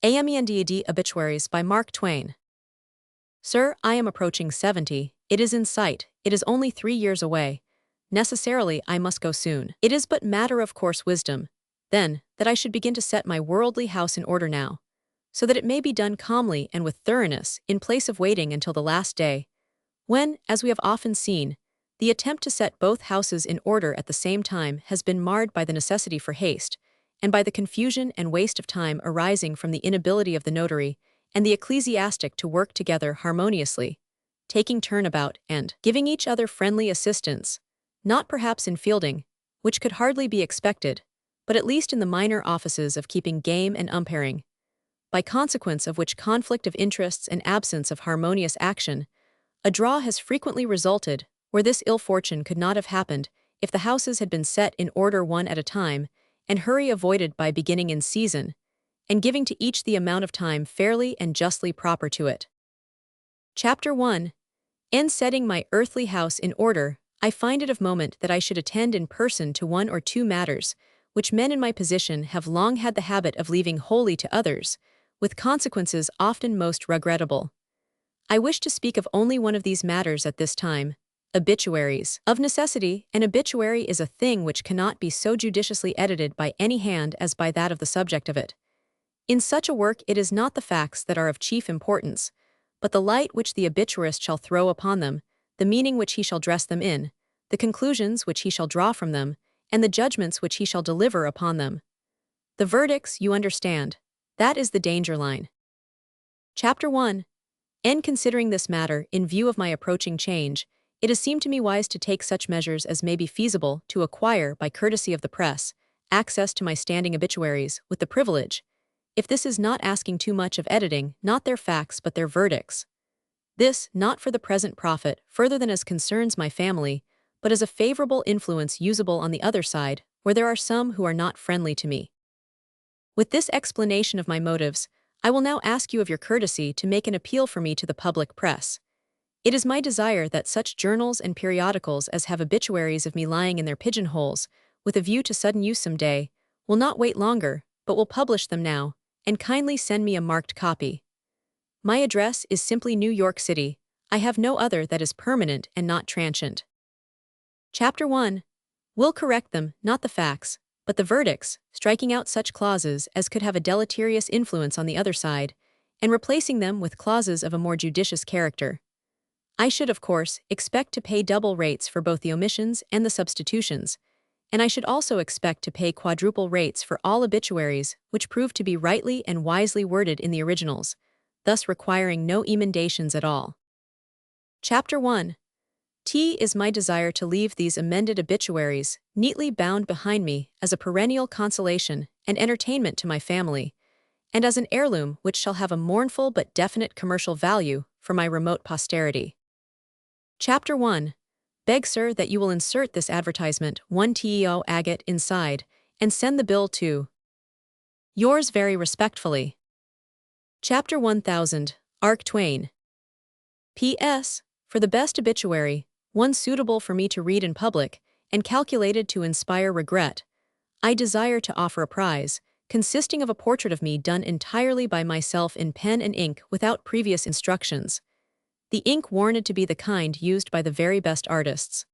AMENDED Obituaries by Mark Twain. Sir, I am approaching 70. It is in sight. It is only 3 years away. Necessarily, I must go soon. It is but matter of course wisdom, then, that I should begin to set my worldly house in order now, so that it may be done calmly and with thoroughness, in place of waiting until the last day, when, as we have often seen, the attempt to set both houses in order at the same time has been marred by the necessity for haste, and by the confusion and waste of time arising from the inability of the notary and the ecclesiastic to work together harmoniously, taking turn about and giving each other friendly assistance, not perhaps in fielding, which could hardly be expected, but at least in the minor offices of keeping game and umpiring, by consequence of which conflict of interests and absence of harmonious action, a draw has frequently resulted where this ill fortune could not have happened if the houses had been set in order one at a time, and hurry avoided by beginning in season, and giving to each the amount of time fairly and justly proper to it. Chapter 1. In setting my earthly house in order, I find it of moment that I should attend in person to one or two matters, which men in my position have long had the habit of leaving wholly to others, with consequences often most regrettable. I wish to speak of only one of these matters at this time: obituaries. Of necessity, an obituary is a thing which cannot be so judiciously edited by any hand as by that of the subject of it. In such a work it is not the facts that are of chief importance, but the light which the obituarist shall throw upon them, the meaning which he shall dress them in, the conclusions which he shall draw from them, and the judgments which he shall deliver upon them. The verdicts, you understand. That is the danger line. Chapter 1. In considering this matter, in view of my approaching change, it has seemed to me wise to take such measures as may be feasible to acquire, by courtesy of the press, access to my standing obituaries, with the privilege, if this is not asking too much of editing, not their facts but their verdicts. This, not for the present profit, further than as concerns my family, but as a favorable influence usable on the other side, where there are some who are not friendly to me. With this explanation of my motives, I will now ask you of your courtesy to make an appeal for me to the public press. It is my desire that such journals and periodicals as have obituaries of me lying in their pigeonholes, with a view to sudden use some day, will not wait longer, but will publish them now, and kindly send me a marked copy. My address is simply New York City. I have no other that is permanent and not transient. Chapter 1. Will correct them, not the facts, but the verdicts, striking out such clauses as could have a deleterious influence on the other side, and replacing them with clauses of a more judicious character. I should, of course, expect to pay double rates for both the omissions and the substitutions, and I should also expect to pay quadruple rates for all obituaries which prove to be rightly and wisely worded in the originals, thus requiring no emendations at all. Chapter 1. Is my desire to leave these amended obituaries neatly bound behind me as a perennial consolation and entertainment to my family, and as an heirloom which shall have a mournful but definite commercial value for my remote posterity. Chapter 1. Beg, sir, that you will insert this advertisement 1 Teo agate inside, and send the bill to yours very respectfully. Chapter 1000. Mark Twain. P.S. For the best obituary, one suitable for me to read in public, and calculated to inspire regret, I desire to offer a prize, consisting of a portrait of me done entirely by myself in pen and ink without previous instructions, the ink warranted to be the kind used by the very best artists.